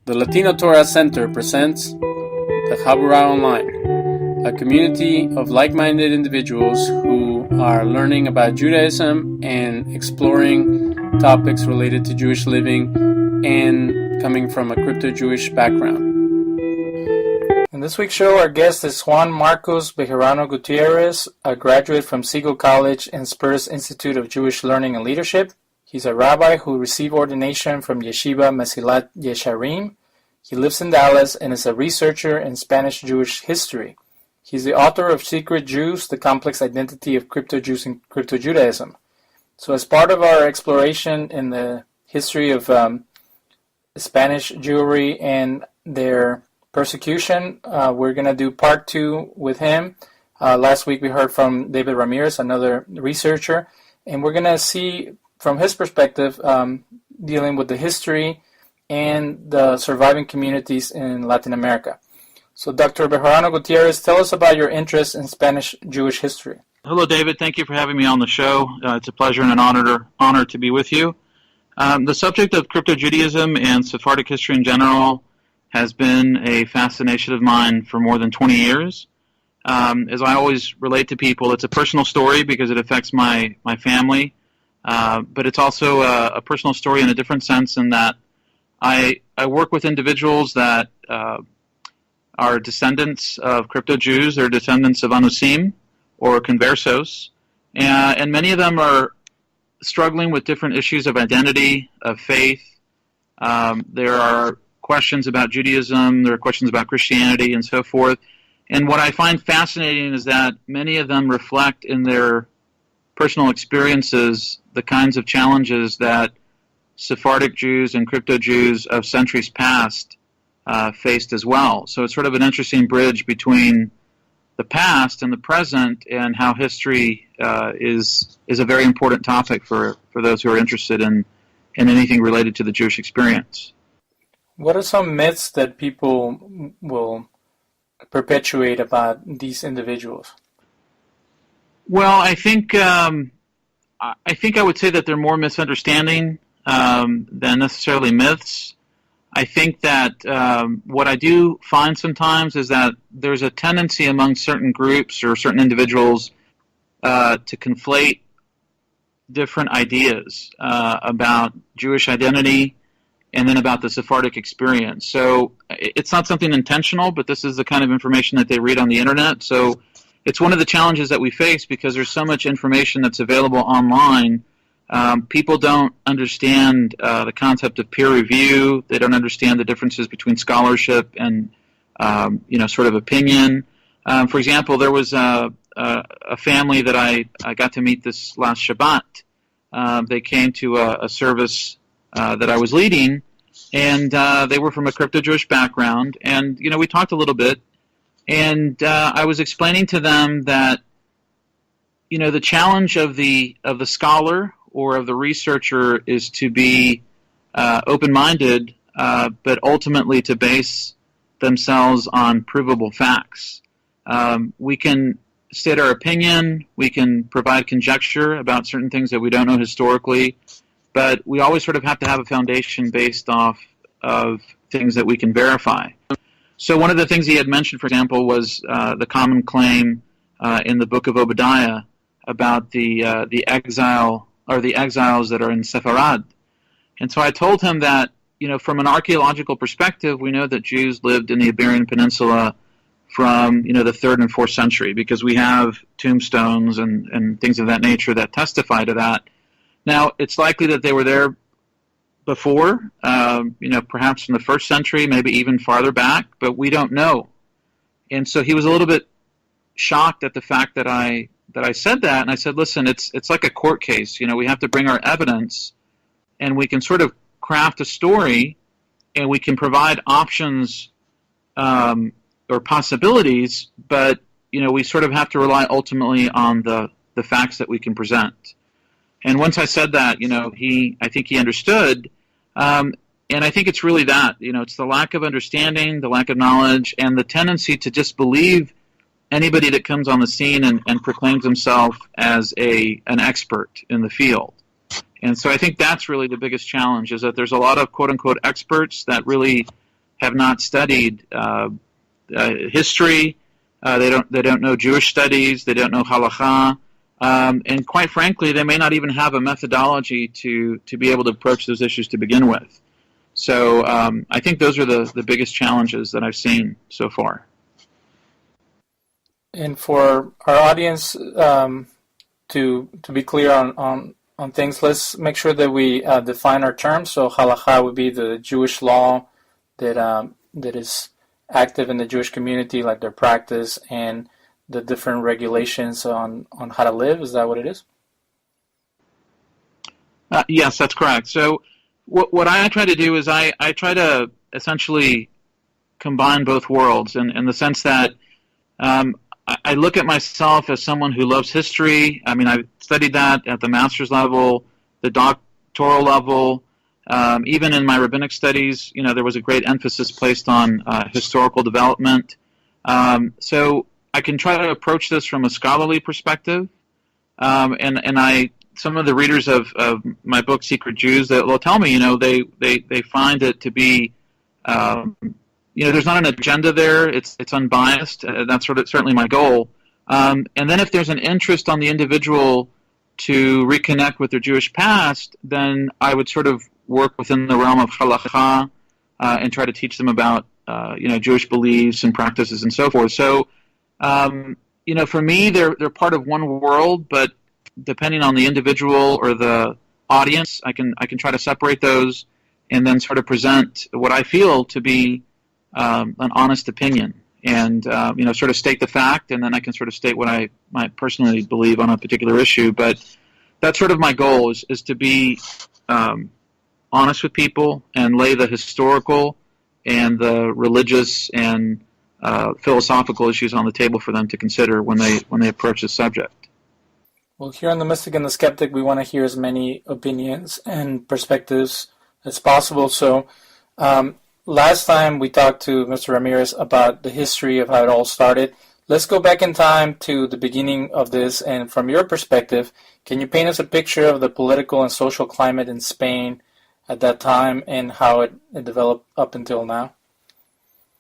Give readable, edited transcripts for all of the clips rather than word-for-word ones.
The Latino Torah Center presents the Chavurah Online, a community of like-minded individuals who are learning about Judaism and exploring topics related to Jewish living and coming from a crypto-Jewish background. In this week's show, our guest is Juan Bejarano Gutierrez, a graduate from Siegel College and Spurs Institute of Jewish Learning and Leadership. He's a rabbi who received ordination from Yeshiva Mesilat Yesharim. He lives in Dallas and is a researcher in Spanish Jewish history. He's the author of Secret Jews, The Complex Identity of Crypto-Jews and Crypto-Judaism. So as part of our exploration in the history of Spanish Jewry and their persecution, we're going to do part 2 with him. Last week we heard from David Ramirez, another researcher, and we're going to see from his perspective dealing with the history and the surviving communities in Latin America. So Dr. Bejarano Gutierrez, tell us about your interest in Spanish Jewish history. Hello, David. Thank you for having me on the show. It's a pleasure and an honor to be with you. The subject of crypto-Judaism and Sephardic history in general has been a fascination of mine for more than 20 years. As I always relate to people, it's a personal story because it affects my family, but it's also a personal story in a different sense in that I work with individuals that are descendants of crypto-Jews. They're descendants of Anusim or Conversos, and many of them are struggling with different issues of identity, of faith. There are questions about Judaism, there are questions about Christianity, and so forth. And what I find fascinating is that many of them reflect in their personal experiences the kinds of challenges that Sephardic Jews and crypto-Jews of centuries past faced as well. So it's sort of an interesting bridge between the past and the present, and how history is a very important topic for those who are interested in anything related to the Jewish experience. What are some myths that people will perpetuate about these individuals? Well, I think I would say that they're more misunderstanding than necessarily myths. I think that what I do find sometimes is that there's a tendency among certain groups or certain individuals to conflate different ideas about Jewish identity and then about the Sephardic experience. So it's not something intentional, but this is the kind of information that they read on the internet. So it's one of the challenges that we face because there's so much information that's available online. People don't understand the concept of peer review. They don't understand the differences between scholarship and sort of opinion. For example, there was a family that I got to meet this last Shabbat. They came to a service that I was leading, and they were from a crypto-Jewish background. And we talked a little bit, and I was explaining to them that the challenge of the scholar or of the researcher is to be open-minded, but ultimately to base themselves on provable facts. We can state our opinion, we can provide conjecture about certain things that we don't know historically, but we always sort of have to have a foundation based off of things that we can verify. So one of the things he had mentioned, for example, was the common claim in the book of Obadiah about the exile or the exiles that are in Sepharad. And so I told him that, from an archaeological perspective, we know that Jews lived in the Iberian Peninsula from, the 3rd and 4th century, because we have tombstones and things of that nature that testify to that. Now, it's likely that they were there before, perhaps in the 1st century, maybe even farther back, but we don't know. And so he was a little bit shocked at the fact that I said that, and I said, listen, it's like a court case. We have to bring our evidence, and we can sort of craft a story, and we can provide options or possibilities, but we sort of have to rely ultimately on the facts that we can present. And once I said that, I think he understood, and I think it's really that, it's the lack of understanding, the lack of knowledge, and the tendency to just believe anybody that comes on the scene and proclaims himself as an expert in the field. And so I think that's really the biggest challenge, is that there's a lot of quote-unquote experts that really have not studied history. They don't know Jewish studies. They don't know Holla Ha. And quite frankly, they may not even have a methodology to be able to approach those issues to begin with. So I think those are the biggest challenges that I've seen so far. And for our audience, to be clear on things, let's make sure that we define our terms. So Holla Ha would be the Jewish law that is active in the Jewish community, like their practice and the different regulations on how to live. Is that what it is? Yes, that's correct. So what I try to do is I try to essentially combine both worlds in the sense that I look at myself as someone who loves history. I mean, I've studied that at the master's level, the doctoral level. Even in my rabbinic studies, there was a great emphasis placed on historical development. So I can try to approach this from a scholarly perspective. And some of the readers of my book, Secret Jews, that will tell me, they find it to be, there's not an agenda there. It's unbiased. That's certainly my goal. And then if there's an interest on the individual to reconnect with their Jewish past, then I would sort of work within the realm of Holla Ha and try to teach them about, Jewish beliefs and practices and so forth. So, for me, they're part of one world, but depending on the individual or the audience, I can try to separate those and then sort of present what I feel to be an honest opinion, and sort of state the fact, and then I can sort of state what I might personally believe on a particular issue. But that's sort of my goal is to be honest with people and lay the historical and the religious and philosophical issues on the table for them to consider when they approach the subject. Well, here on The Mystic and the Skeptic, we want to hear as many opinions and perspectives as possible. So last time we talked to Mr. Ramirez about the history of how it all started. Let's go back in time to the beginning of this, and from your perspective, can you paint us a picture of the political and social climate in Spain at that time and how it developed up until now?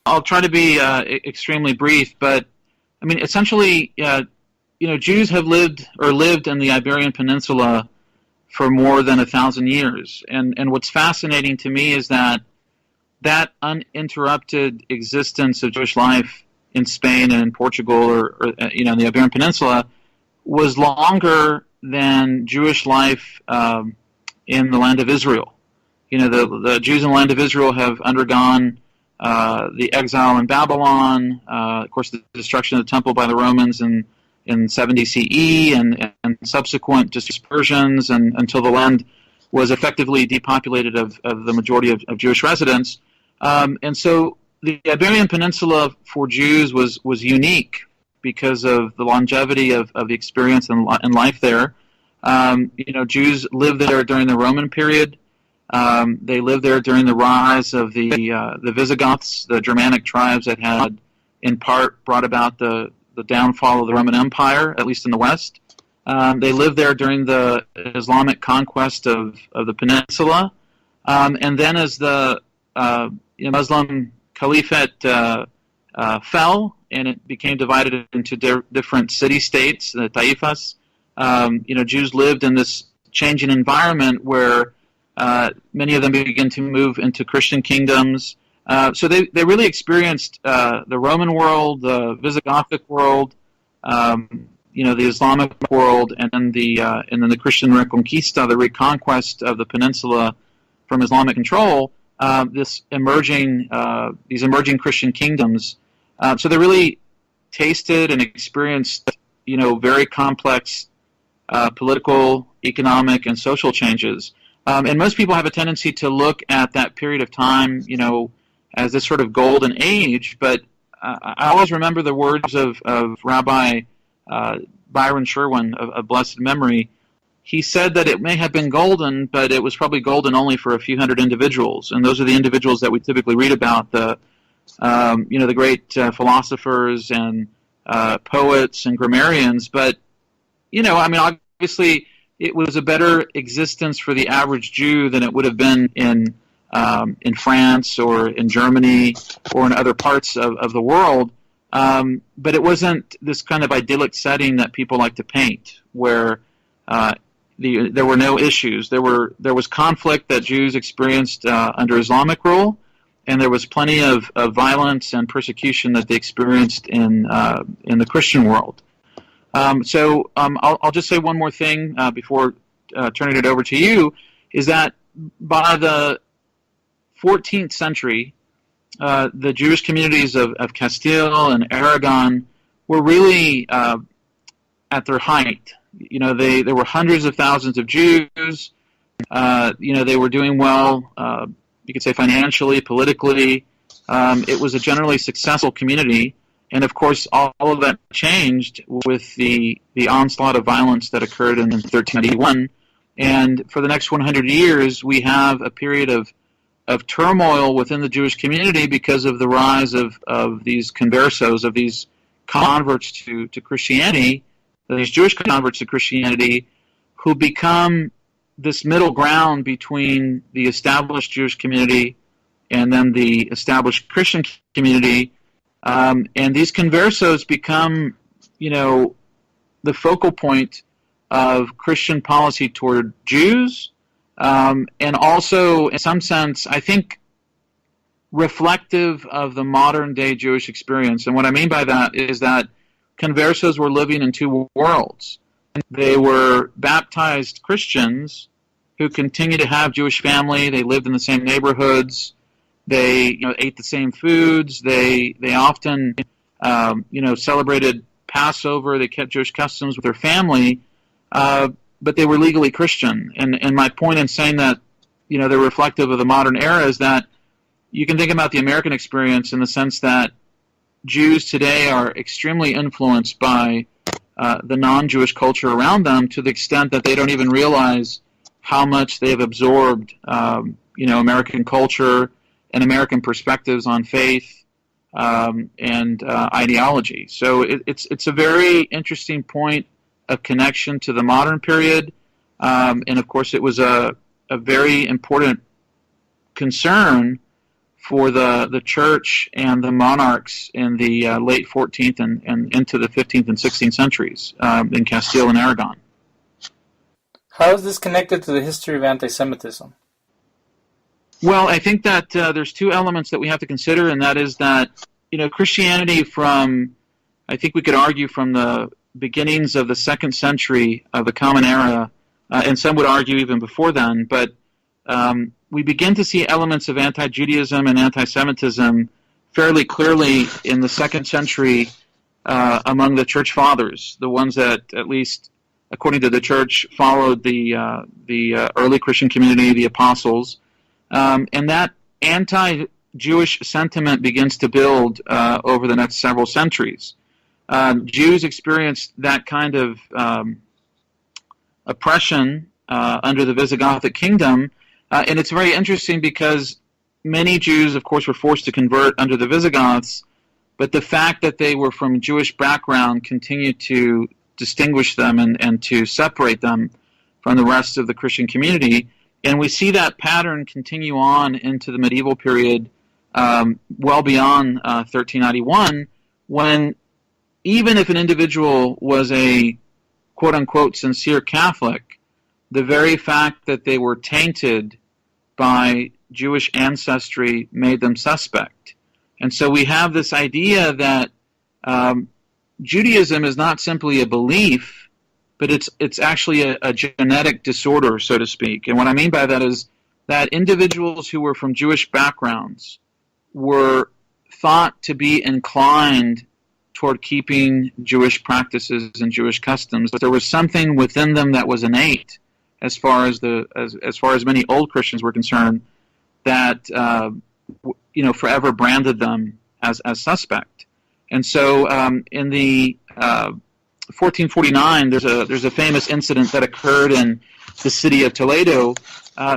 I'll try to be extremely brief, but I mean, essentially, Jews have lived in the Iberian Peninsula for more than 1,000 years, and what's fascinating to me is that uninterrupted existence of Jewish life in Spain and in Portugal or in the Iberian Peninsula was longer than Jewish life in the land of Israel. The Jews in the land of Israel have undergone the exile in Babylon, of course, the destruction of the temple by the Romans in 70 CE, and subsequent dispersions until the land was effectively depopulated of the majority of Jewish residents. And so the Iberian Peninsula for Jews was unique because of the longevity of the experience and life there. Jews lived there during the Roman period. They lived there during the rise of the Visigoths, the Germanic tribes that had in part brought about the downfall of the Roman Empire, at least in the West. They lived there during the Islamic conquest of the peninsula. And then as the Muslim Caliphate fell and it became divided into different city-states, the taifas, Jews lived in this changing environment where many of them began to move into Christian kingdoms. So they really experienced the Roman world, the Visigothic world, the Islamic world, and then the Christian Reconquista, the reconquest of the peninsula from Islamic control. These emerging Christian kingdoms. So they really tasted and experienced, very complex political, economic, and social changes. And most people have a tendency to look at that period of time, as this sort of golden age. But I always remember the words of Rabbi Byron Sherwin of blessed memory. He said that it may have been golden, but it was probably golden only for a few hundred individuals, and those are the individuals that we typically read about, the great philosophers and poets and grammarians. But obviously, it was a better existence for the average Jew than it would have been in in France or in Germany or in other parts of the world. But it wasn't this kind of idyllic setting that people like to paint, where there were no issues. There was conflict that Jews experienced under Islamic rule, and there was plenty of violence and persecution that they experienced in the Christian world. So I'll just say one more thing before turning it over to you, is that by the 14th century, the Jewish communities of Castile and Aragon were really at their height. There were hundreds of thousands of Jews. They were doing well, you could say financially, politically. It was a generally successful community. And of course, all of that changed with the onslaught of violence that occurred in 1381. And for the next 100 years, we have a period of turmoil within the Jewish community because of the rise of these conversos, of these converts to Christianity, these Jewish converts to Christianity, who become this middle ground between the established Jewish community and then the established Christian community. And these conversos become, the focal point of Christian policy toward Jews, and also, in some sense, I think, reflective of the modern-day Jewish experience. And what I mean by that is that conversos were living in two worlds. They were baptized Christians who continued to have Jewish family. They lived in the same neighborhoods. They ate the same foods. They often celebrated Passover. They kept Jewish customs with their family, but they were legally Christian. And my point in saying that they're reflective of the modern era is that you can think about the American experience in the sense that Jews today are extremely influenced by the non-Jewish culture around them, to the extent that they don't even realize how much they've absorbed American culture and American perspectives on faith and ideology. So it's a very interesting point of connection to the modern period, and of course it was a very important concern for the church and the monarchs in the late 14th and into the 15th and 16th centuries in Castile and Aragon. How is this connected to the history of anti-Semitism? Well, I think that there's two elements that we have to consider, and that is that Christianity I think we could argue from the beginnings of the 2nd century of the Common Era, and some would argue even before then, but we begin to see elements of anti-Judaism and anti-Semitism fairly clearly in the 2nd century among the church fathers, the ones that, at least according to the church, followed the early Christian community, the apostles, and that anti-Jewish sentiment begins to build over the next several centuries. Jews experienced that kind of oppression under the Visigothic kingdom, and it's very interesting because many Jews, of course, were forced to convert under the Visigoths, but the fact that they were from Jewish background continued to distinguish them and to separate them from the rest of the Christian community. And we see that pattern continue on into the medieval period, well beyond 1391, when even if an individual was a quote-unquote sincere Catholic, the very fact that they were tainted by Jewish ancestry made them suspect. And so we have this idea that Judaism is not simply a belief, but it's actually a genetic disorder, so to speak. And what I mean by that is that individuals who were from Jewish backgrounds were thought to be inclined toward keeping Jewish practices and Jewish customs, but there was something within them that was innate, as far as many old Christians were concerned, that forever branded them as suspect. And so in the 1449, there's a famous incident that occurred in the city of Toledo.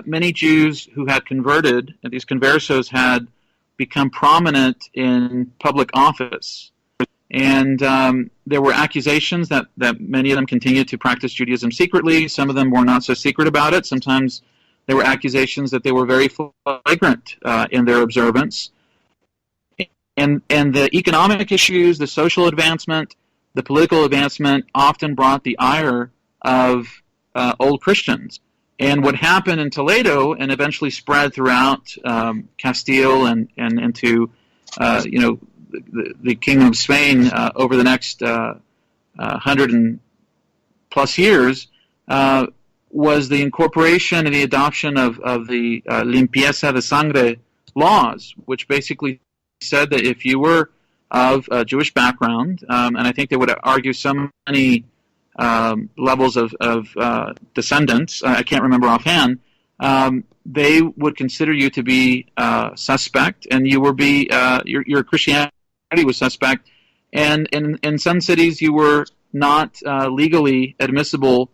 Many Jews who had converted, and these conversos had become prominent in public office. And there were accusations that many of them continued to practice Judaism secretly. Some of them were not so secret about it. Sometimes There were accusations that they were very flagrant in their observance. And the economic issues, the social advancement, the political advancement often brought the ire of old Christians. And what happened in Toledo and eventually spread throughout Castile and into the Kingdom of Spain over the next 100 and plus years was the incorporation and the adoption of the limpieza de sangre laws, which basically said that if you were of a Jewish background, and I think they would argue so many levels of descendants, I can't remember offhand, they would consider you to be suspect, and you would be your Christianity was suspect, and in some cities you were not legally admissible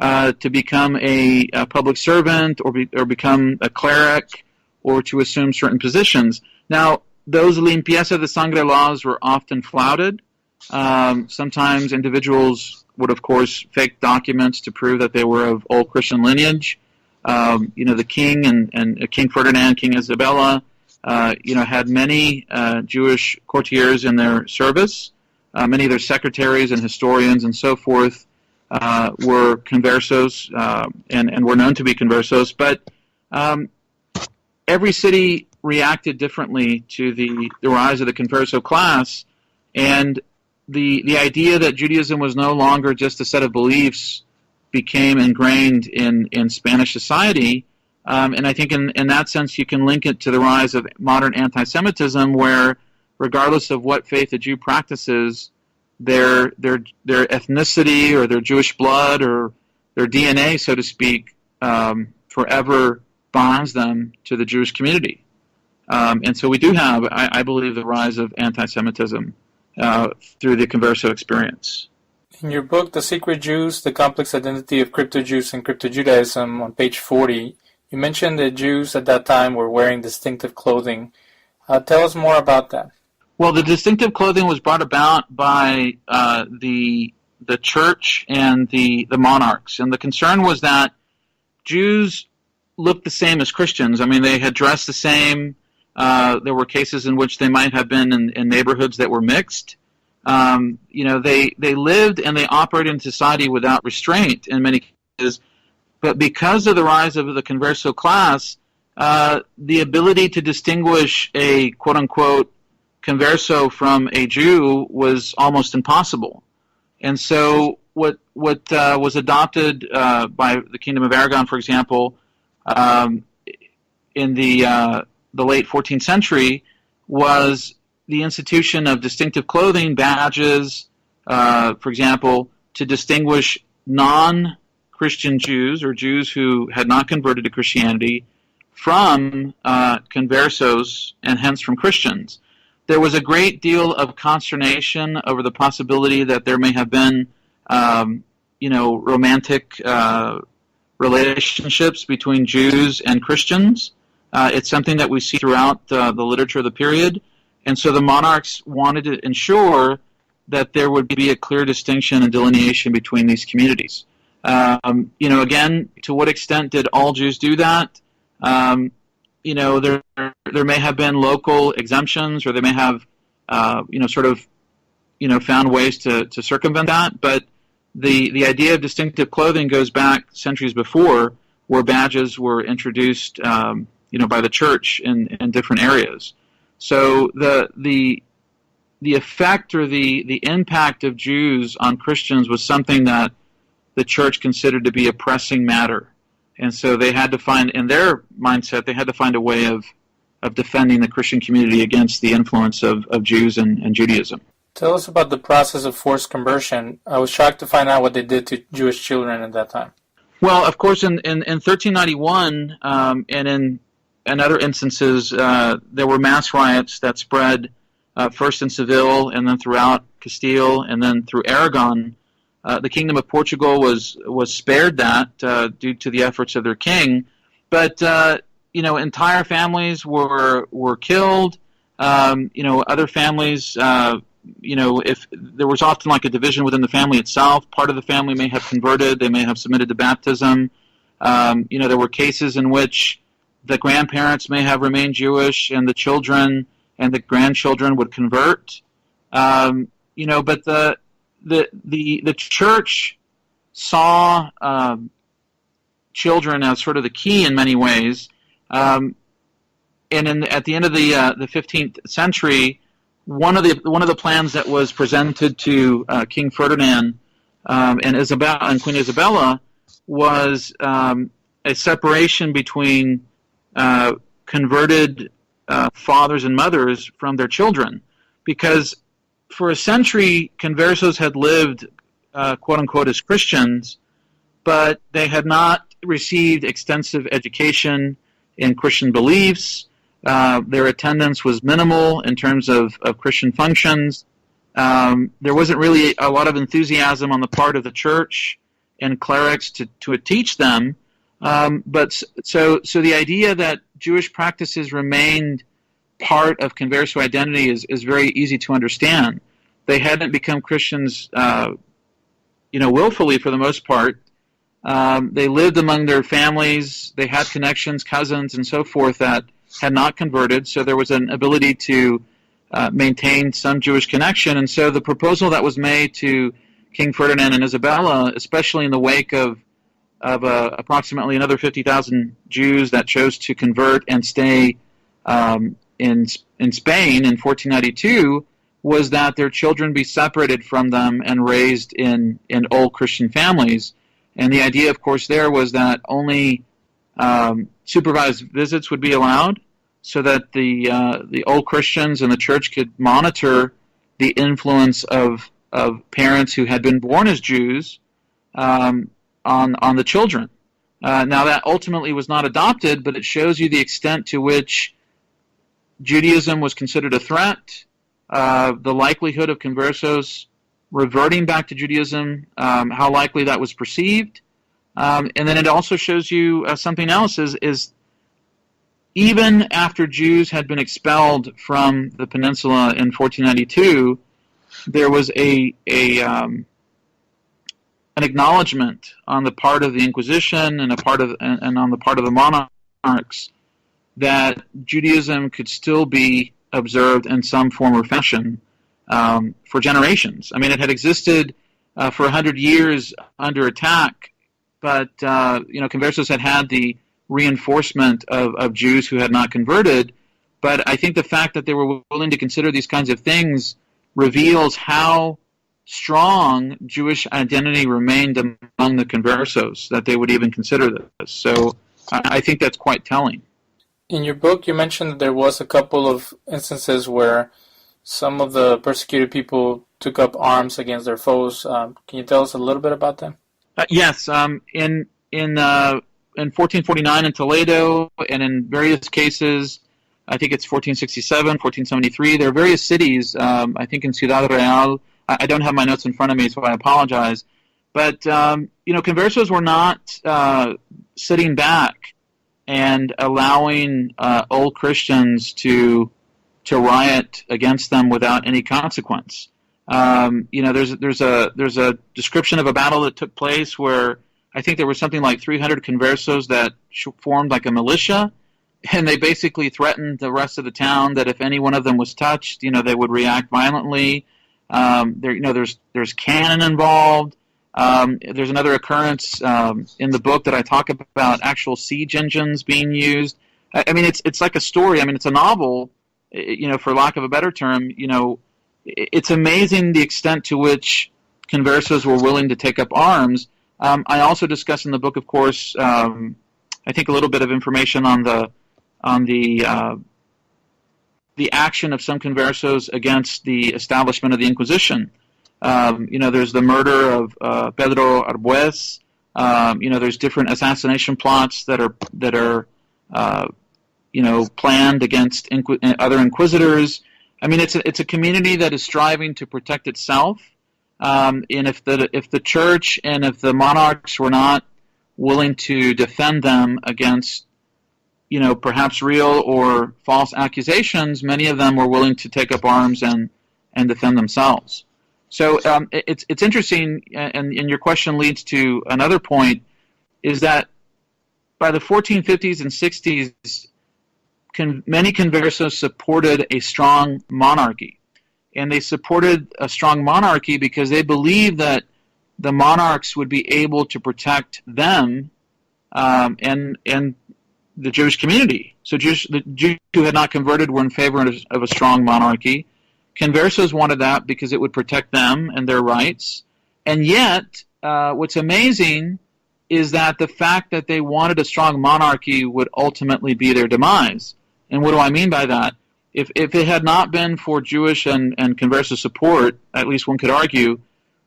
to become a public servant or become a cleric or to assume certain positions. Now, those limpieza de sangre laws were often flouted. Sometimes individuals would, of course, fake documents to prove that they were of old Christian lineage. The king and King Ferdinand, King Isabella, had many Jewish courtiers in their service. Many of their secretaries and historians and so forth were conversos and were known to be conversos. But every city reacted differently to the rise of the converso class, and the idea that Judaism was no longer just a set of beliefs became ingrained in Spanish society. And I think in that sense you can link it to the rise of modern anti-Semitism, where regardless of what faith a Jew practices, their ethnicity or their Jewish blood or their DNA, so to speak, forever bonds them to the Jewish community. And so we do have, I believe, the rise of anti-Semitism through the converso experience. In your book, The Secret Jews, The Complex Identity of Crypto-Jews and Crypto-Judaism, on page 40, you mentioned that Jews at that time were wearing distinctive clothing. Tell us more about that. Well, the distinctive clothing was brought about by the church and the monarchs. And the concern was that Jews looked the same as Christians. I mean, they had dressed the same. There were cases in which they might have been in neighborhoods that were mixed. They lived and they operated in society without restraint in many cases. But because of the rise of the converso class, the ability to distinguish a quote-unquote converso from a Jew was almost impossible. And so what was adopted by the Kingdom of Aragon, for example, in the late 14th century, was the institution of distinctive clothing, badges, for example, to distinguish non-Christian Jews or Jews who had not converted to Christianity from conversos and hence from Christians. There was a great deal of consternation over the possibility that there may have been, romantic relationships between Jews and Christians. It's something that we see throughout the literature of the period. And so the monarchs wanted to ensure that there would be a clear distinction and delineation between these communities. Again, to what extent did all Jews do that? There may have been local exemptions, or they may have, found ways to circumvent that. But the idea of distinctive clothing goes back centuries before, where badges were introduced, by the church in different areas. So the effect or the impact of Jews on Christians was something that the church considered to be a pressing matter. And so they had to find, in their mindset, they had to find a way of defending the Christian community against the influence of Jews and Judaism. Tell us about the process of forced conversion. I was shocked to find out what they did to Jewish children at that time. Well, of course, in 1391 and in other instances, there were mass riots that spread first in Seville and then throughout Castile and then through Aragon. The Kingdom of Portugal was spared that due to the efforts of their king, but entire families were killed. Other families, if there was often like a division within the family itself, part of the family may have converted, they may have submitted to baptism. There were cases in which the grandparents may have remained Jewish, and the children and the grandchildren would convert. But the church saw children as sort of the key in many ways. And at the end of the 15th century, one of the plans that was presented to King Ferdinand and Queen Isabella was a separation between converted fathers and mothers from their children, because for a century conversos had lived quote unquote as Christians, but they had not received extensive education in Christian beliefs. Their attendance was minimal in terms of Christian functions. There wasn't really a lot of enthusiasm on the part of the church and clerics to teach them. But the idea that Jewish practices remained part of converso identity is very easy to understand. They hadn't become Christians, willfully for the most part. They lived among their families. They had connections, cousins, and so forth that had not converted. So there was an ability to maintain some Jewish connection. And so the proposal that was made to King Ferdinand and Isabella, especially in the wake of approximately another 50,000 Jews that chose to convert and stay in Spain in 1492, was that their children be separated from them and raised in old Christian families. And the idea, of course, there was that only supervised visits would be allowed, so that the old Christians and the church could monitor the influence of parents who had been born as Jews on the children. Now that ultimately was not adopted, but it shows you the extent to which Judaism was considered a threat, the likelihood of conversos reverting back to Judaism, how likely that was perceived. And then it also shows you something else, is even after Jews had been expelled from the peninsula in 1492, there was an acknowledgement on the part of the Inquisition and on the part of the monarchs that Judaism could still be observed in some form or fashion for generations. I mean, it had existed for 100 years under attack, but conversos had the reinforcement of Jews who had not converted. But I think the fact that they were willing to consider these kinds of things reveals how strong Jewish identity remained among the conversos, that they would even consider this. So I think that's quite telling. In your book, you mentioned that there was a couple of instances where some of the persecuted people took up arms against their foes. Can you tell us a little bit about them? Yes. In 1449 in Toledo, and in various cases, I think it's 1467, 1473, there are various cities, I think in Ciudad Real. I don't have my notes in front of me, so I apologize. But, conversos were not sitting back and allowing old Christians to riot against them without any consequence. There's a description of a battle that took place where I think there was something like 300 conversos that formed like a militia, and they basically threatened the rest of the town that if any one of them was touched, they would react violently. There's cannon involved. There's another occurrence in the book that I talk about actual siege engines being used. I mean, it's like a story. I mean, it's a novel, for lack of a better term. It's amazing the extent to which conversos were willing to take up arms. I also discuss in the book, of course, I think a little bit of information on the action of some conversos against the establishment of the Inquisition. There's the murder of Pedro Arbues. There's different assassination plots that are planned against other inquisitors. I mean, it's a community that is striving to protect itself. And if the church and if the monarchs were not willing to defend them against, perhaps real or false accusations, many of them were willing to take up arms and defend themselves. So it's interesting, and your question leads to another point, is that by the 1450s and 60s, many conversos supported a strong monarchy. And they supported a strong monarchy because they believed that the monarchs would be able to protect them and the Jewish community. So the Jews who had not converted were in favor of a strong monarchy. Conversos wanted that because it would protect them and their rights. And yet, what's amazing is that the fact that they wanted a strong monarchy would ultimately be their demise. And what do I mean by that? If it had not been for Jewish and converso support, at least one could argue,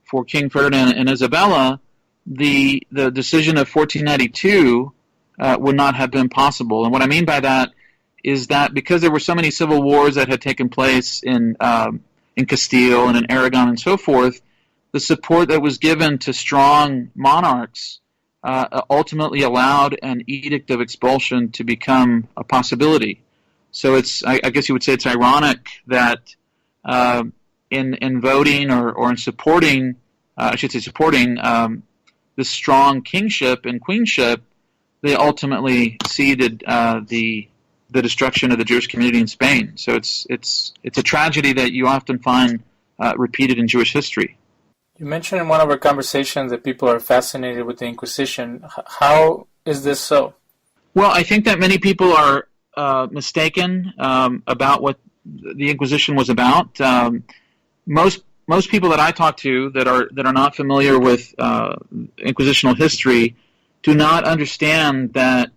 for King Ferdinand and Isabella, the decision of 1492 would not have been possible. And what I mean by that is that because there were so many civil wars that had taken place in Castile and in Aragon and so forth, the support that was given to strong monarchs ultimately allowed an edict of expulsion to become a possibility. So I guess you would say it's ironic that in voting or in supporting, supporting this strong kingship and queenship, they ultimately ceded the destruction of the Jewish community in Spain. So it's a tragedy that you often find repeated in Jewish history. You mentioned in one of our conversations that people are fascinated with the Inquisition. How is this so? Well, I think that many people are mistaken about what the Inquisition was about. Most people that I talk to that are not familiar with Inquisitional history do not understand that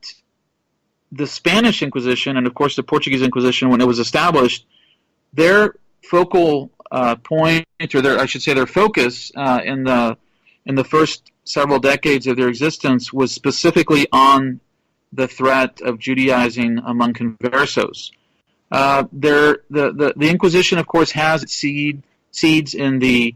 the Spanish Inquisition and of course the Portuguese Inquisition, when it was established, their focal point, or their focus in the first several decades of their existence was specifically on the threat of Judaizing among conversos. The Inquisition, of course, has its seeds in the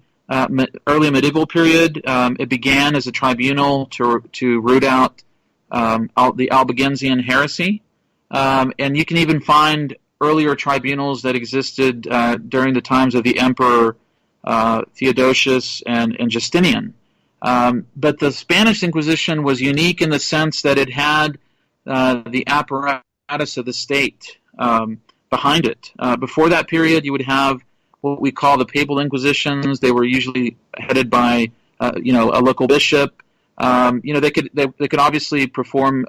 early medieval period. It began as a tribunal to root out the Albigensian heresy, and you can even find earlier tribunals that existed during the times of the Emperor Theodosius and Justinian. But the Spanish Inquisition was unique in the sense that it had the apparatus of the state behind it. Before that period, you would have what we call the Papal Inquisitions. They were usually headed by a local bishop. They could obviously perform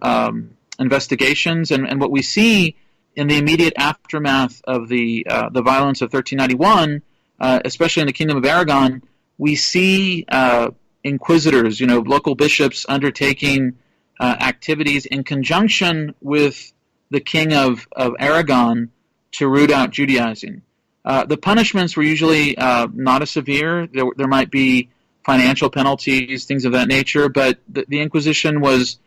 investigations, and what we see in the immediate aftermath of the violence of 1391, especially in the Kingdom of Aragon, we see inquisitors, local bishops undertaking activities in conjunction with the King of Aragon to root out Judaizing. The punishments were usually not as severe. There might be financial penalties, things of that nature, but the Inquisition was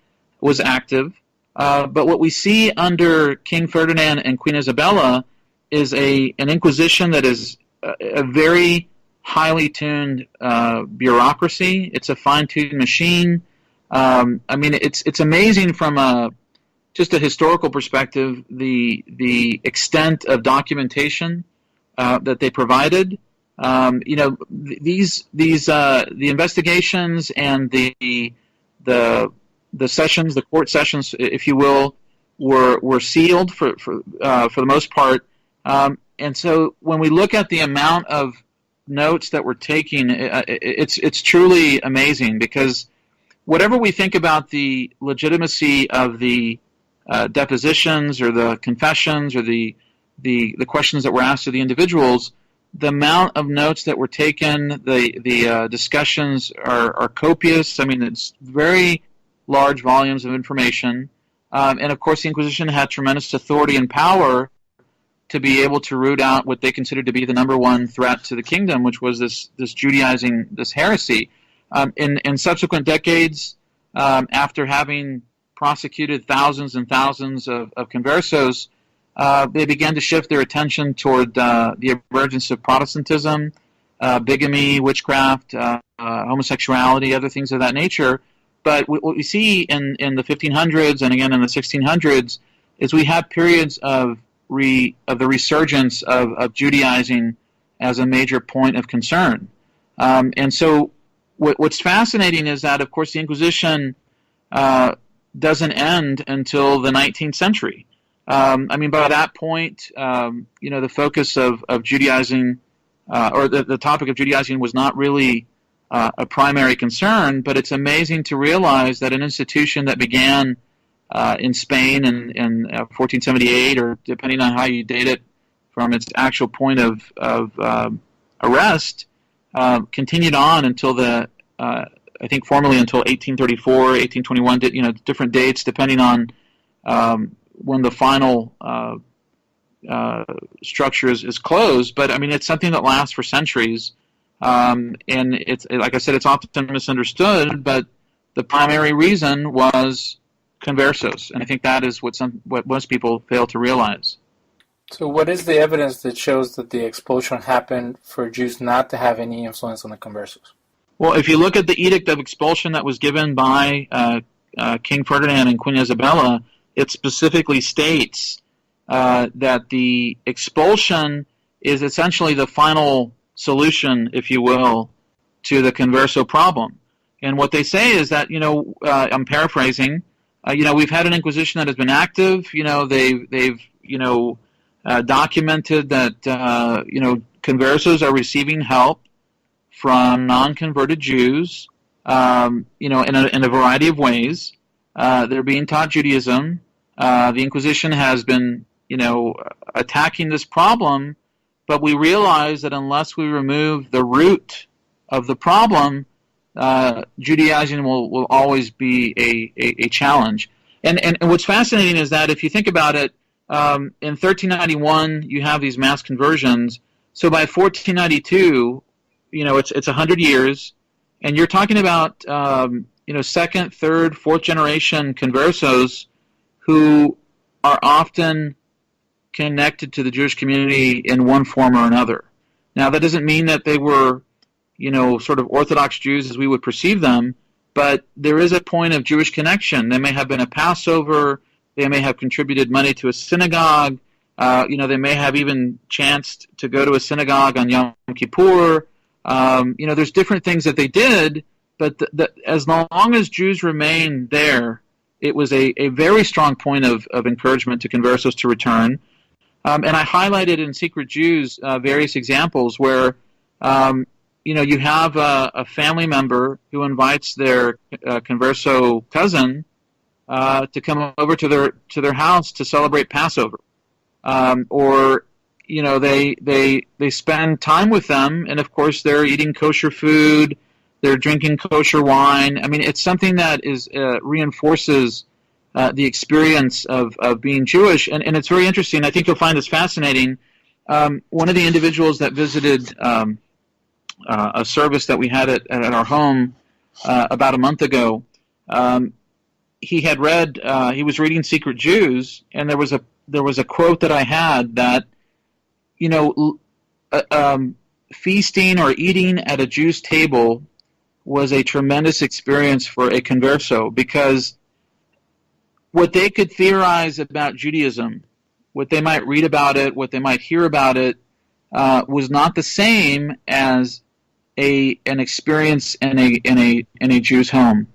active. But what we see under King Ferdinand and Queen Isabella is an Inquisition that is a very highly tuned bureaucracy. It's a fine-tuned machine. It's amazing from just a historical perspective, the extent of documentation that they provided. The investigations and the sessions, the court sessions, if you will, were sealed for the most part. And so when we look at the amount of notes that we're taking, it's truly amazing, because whatever we think about the legitimacy of the depositions or the confessions or the questions that were asked of the individuals, the amount of notes that were taken, the discussions are copious. It's very large volumes of information. And of course, the Inquisition had tremendous authority and power to be able to root out what they considered to be the number one threat to the kingdom, which was this Judaizing, this heresy. In subsequent decades, after having prosecuted thousands and thousands of conversos, they began to shift their attention toward the emergence of Protestantism, bigamy, witchcraft, homosexuality, other things of that nature. But what we see in the 1500s and again in the 1600s is we have periods of the resurgence of Judaizing as a major point of concern. And so what's fascinating is that, of course, the Inquisition doesn't end until the 19th century. I mean, by that point, the focus of Judaizing, or the topic of Judaizing was not really a primary concern, but it's amazing to realize that an institution that began in Spain in 1478, or depending on how you date it from its actual point of arrest, continued on until I think formally until 1834, 1821, different dates depending on when the final structure is closed. But I mean, it's something that lasts for centuries, and it's, like I said, it's often misunderstood. But the primary reason was conversos, and I think that is what most people fail to realize. So what is the evidence that shows that the expulsion happened for Jews not to have any influence on the conversos? Well, if you look at the edict of expulsion that was given by King Ferdinand and Queen Isabella, it specifically states that the expulsion is essentially the final solution, if you will, to the converso problem. And what they say is that, I'm paraphrasing, we've had an Inquisition that has been active. They've documented that, conversos are receiving help from non-converted Jews, in a variety of ways. They're being taught Judaism. The Inquisition has been, attacking this problem, but we realize that unless we remove the root of the problem, Judaizing will always be a challenge. And what's fascinating is that if you think about it, in 1391 you have these mass conversions. So by 1492, it's 100 years, and you're talking about second, third, fourth generation conversos who are often connected to the Jewish community in one form or another. Now, that doesn't mean that they were, sort of Orthodox Jews as we would perceive them, but there is a point of Jewish connection. They may have been a Passover, they may have contributed money to a synagogue, they may have even chanced to go to a synagogue on Yom Kippur. There's different things that they did, but as long as Jews remain there, it was a very strong point of encouragement to conversos to return. And I highlighted in Secret Jews various examples where, you have a family member who invites their converso cousin to come over to their house to celebrate Passover, or they spend time with them, and of course they're eating kosher food, they're drinking kosher wine. I mean, it's something that reinforces the experience of being Jewish, and it's very interesting. I think you'll find this fascinating. One of the individuals that visited a service that we had at our home about a month ago, he had read, he was reading Secret Jews, and there was a quote that I had that, feasting or eating at a Jew's table was a tremendous experience for a converso, because what they could theorize about Judaism, what they might read about it, what they might hear about it, was not the same as an experience in a Jew's home.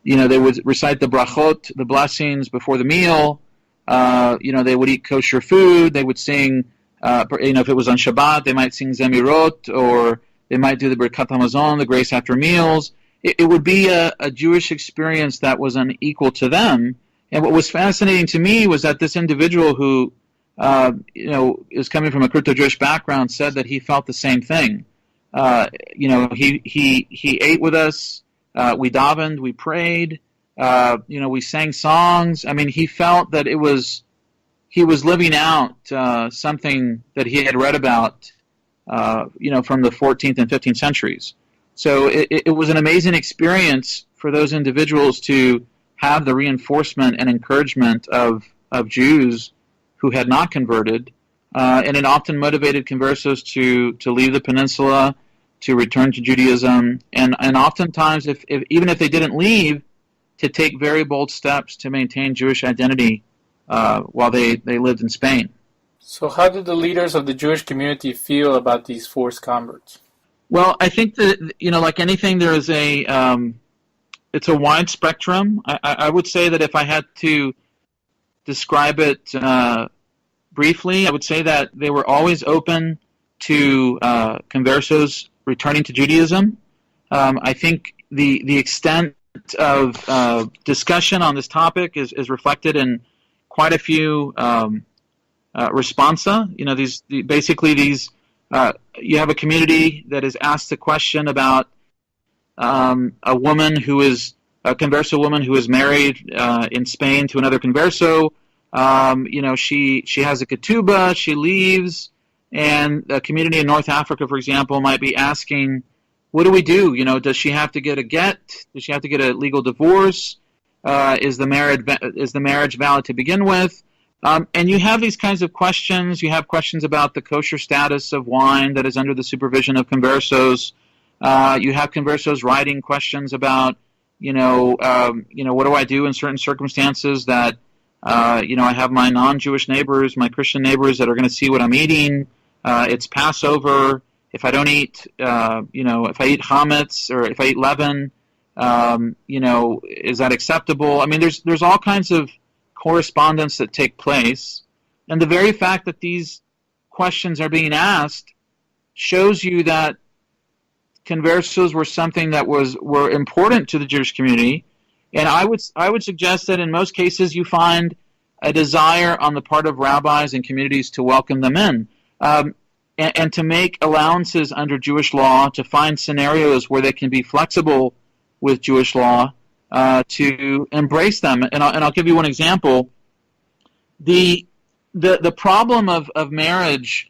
They would recite the brachot, the blessings before the meal. They would eat kosher food. They would sing, if it was on Shabbat, they might sing Zemirot, or they might do the Birkat Hamazon, the grace after meals. It would be a Jewish experience that was unequal to them. And what was fascinating to me was that this individual who, is coming from a crypto-Jewish background said that he felt the same thing. He ate with us. We davened, we prayed, we sang songs. I mean, he felt that he was living out something that he had read about, from the 14th and 15th centuries. So it was an amazing experience for those individuals to have the reinforcement and encouragement of Jews who had not converted, and it often motivated conversos to leave the peninsula, to return to Judaism, and oftentimes, even if they didn't leave, to take very bold steps to maintain Jewish identity while they lived in Spain. So how did the leaders of the Jewish community feel about these forced converts? Well, I think that, like anything, there is it's a wide spectrum. I would say that if I had to describe it briefly, I would say that they were always open to conversos returning to Judaism. I think the extent of discussion on this topic is reflected in quite a few responsa. You know, these you have a community that is asked a question about a woman who is a converso woman who is married in Spain to another converso. You know, she has a ketubah, she leaves, and a community in North Africa, for example, might be asking, what do we do? You know, does she have to get a get? Does she have to get a legal divorce? Is the marriage valid to begin with? And you have these kinds of questions. You have questions about the kosher status of wine that is under the supervision of conversos. You have conversos writing questions about, what do I do in certain circumstances that, I have my non-Jewish neighbors, my Christian neighbors that are going to see what I'm eating. It's Passover. If I don't eat, if I eat chametz or if I eat leaven, is that acceptable? I mean, there's all kinds of correspondence that take place, and the very fact that these questions are being asked shows you that conversos were something that were important to the Jewish community. And I would suggest that in most cases you find a desire on the part of rabbis and communities to welcome them in, and to make allowances under Jewish law, to find scenarios where they can be flexible with Jewish law, to embrace them. And I'll give you one example. The problem of marriage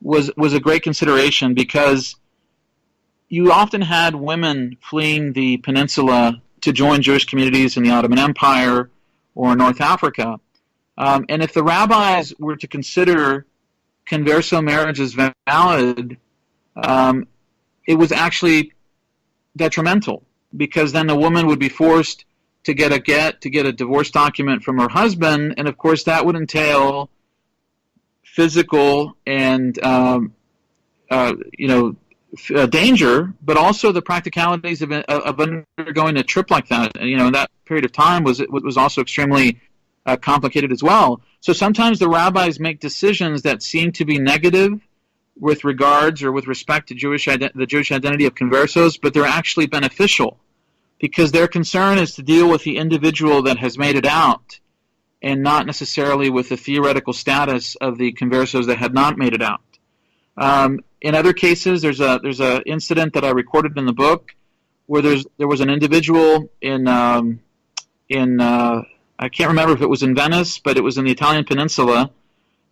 was a great consideration, because you often had women fleeing the peninsula to join Jewish communities in the Ottoman Empire or North Africa. And if the rabbis were to consider converso marriage as valid, it was actually detrimental, because then the woman would be forced to get a divorce document from her husband, and of course that would entail physical and danger, but also the practicalities of undergoing a trip like that. And, that period of time was also extremely complicated as well. So sometimes the rabbis make decisions that seem to be negative with regards or with respect to the Jewish identity of conversos, but they're actually beneficial, because their concern is to deal with the individual that has made it out, and not necessarily with the theoretical status of the conversos that had not made it out. In other cases, there's a incident that I recorded in the book where there was an individual in I can't remember if it was in Venice, but it was in the Italian peninsula,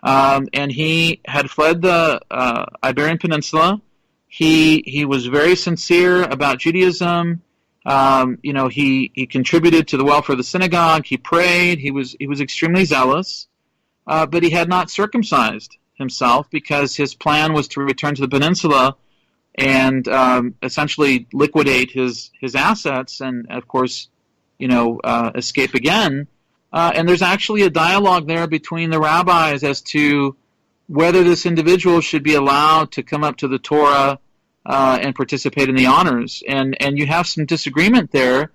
and he had fled the Iberian Peninsula. He was very sincere about Judaism. He contributed to the welfare of the synagogue. He prayed. He was extremely zealous, but he had not circumcised himself, because his plan was to return to the peninsula and essentially liquidate his assets and, of course, escape again. And there's actually a dialogue there between the rabbis as to whether this individual should be allowed to come up to the Torah and participate in the honors. And you have some disagreement there.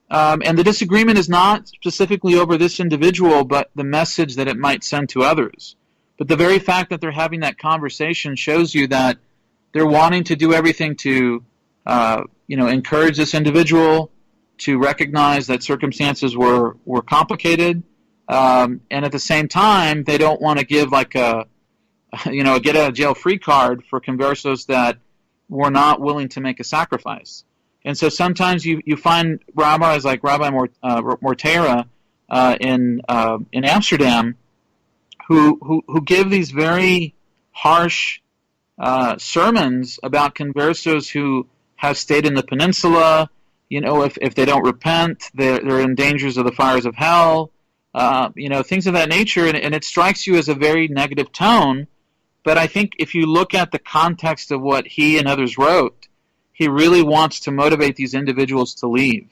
And the disagreement is not specifically over this individual, but the message that it might send to others. But the very fact that they're having that conversation shows you that they're wanting to do everything to, encourage this individual to recognize that circumstances were complicated, and at the same time, they don't want to give like a get out of jail free card for conversos that were not willing to make a sacrifice. And so sometimes you find rabbis like Rabbi Mortera in Amsterdam, who give these very harsh sermons about conversos who have stayed in the peninsula. If they don't repent, they're in dangers of the fires of hell. Things of that nature, and it strikes you as a very negative tone. But I think if you look at the context of what he and others wrote, he really wants to motivate these individuals to leave,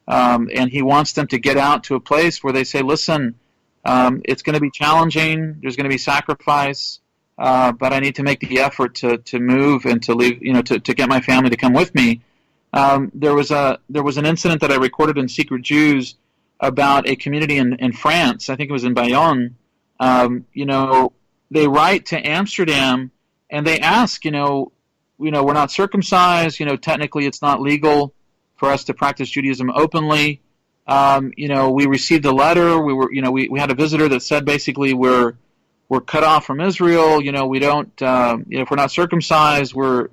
and he wants them to get out to a place where they say, "Listen, it's going to be challenging. There's going to be sacrifice, but I need to make the effort to move and to leave. To get my family to come with me." There was an incident that I recorded in Secret Jews about a community in France. I think it was in Bayonne. They write to Amsterdam and they ask, we're not circumcised. Technically it's not legal for us to practice Judaism openly. We received a letter. We had a visitor that said basically we're cut off from Israel. We don't. If we're not circumcised, we're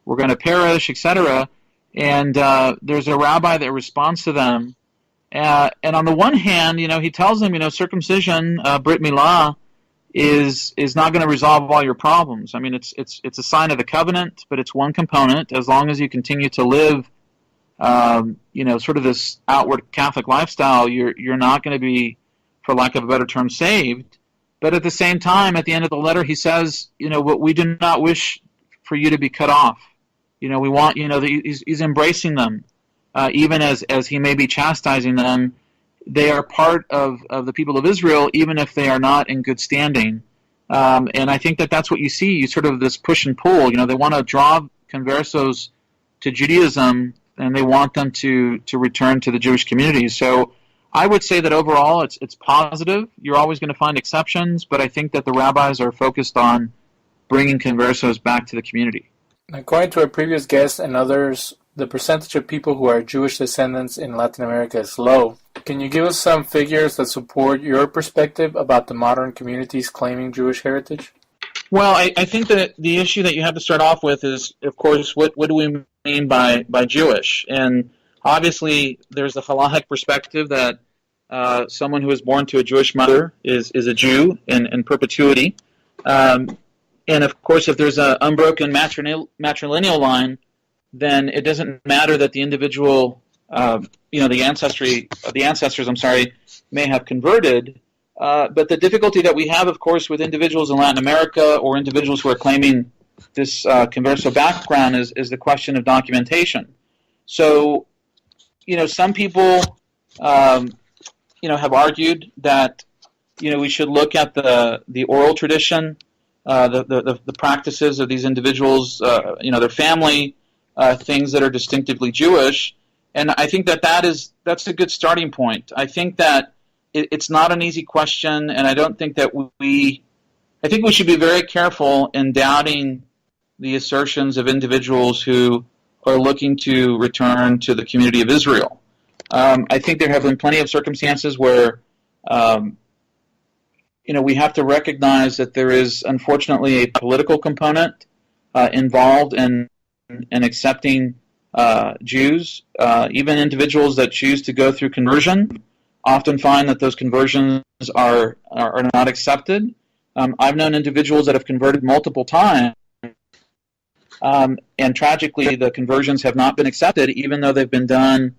going to perish, etc. And there's a rabbi that responds to them. And on the one hand, he tells them, circumcision, Brit Milah, is not going to resolve all your problems. I mean, it's a sign of the covenant, but it's one component. As long as you continue to live, sort of this outward Catholic lifestyle, you're not going to be, for lack of a better term, saved. But at the same time, at the end of the letter, he says, what we do not wish for you to be cut off. We want, he's embracing them, even as he may be chastising them. They are part of the people of Israel, even if they are not in good standing. And I think that's what you see, sort of this push and pull. They want to draw conversos to Judaism, and they want them to return to the Jewish community. So I would say that overall it's positive. You're always going to find exceptions, but I think that the rabbis are focused on bringing conversos back to the community. According to our previous guests and others, the percentage of people who are Jewish descendants in Latin America is low. Can you give us some figures that support your perspective about the modern communities claiming Jewish heritage? Well, I think that the issue that you have to start off with is, of course, what do we mean by Jewish? And obviously, there's the halachic perspective that someone who is born to a Jewish mother is a Jew in perpetuity. And of course, if there's an unbroken matrilineal line, then it doesn't matter that the individual, the ancestors, may have converted. But the difficulty that we have, of course, with individuals in Latin America or individuals who are claiming this converso background is the question of documentation. So, some people, have argued that, we should look at the oral tradition, the practices of these individuals, their family, things that are distinctively Jewish, and I think that's a good starting point. I think that it's not an easy question, and I don't think that I think we should be very careful in doubting the assertions of individuals who are looking to return to the community of Israel. I think there have been plenty of circumstances where we have to recognize that there is, unfortunately, a political component involved in accepting Jews. Even individuals that choose to go through conversion often find that those conversions are not accepted. I've known individuals that have converted multiple times, and tragically, the conversions have not been accepted, even though they've been done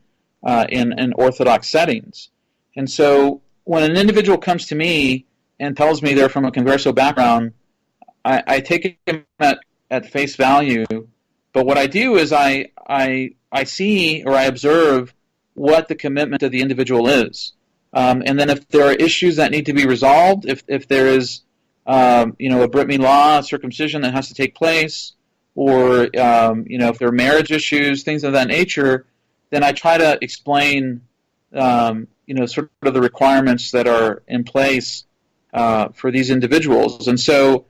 in Orthodox settings. And so, when an individual comes to me and tells me they're from a converso background, I take him at face value. But what I do is I see or I observe what the commitment of the individual is. And then if there are issues that need to be resolved, if there is a Brit Milah, circumcision that has to take place, or if there are marriage issues, things of that nature, then I try to explain sort of the requirements that are in place for these individuals. And so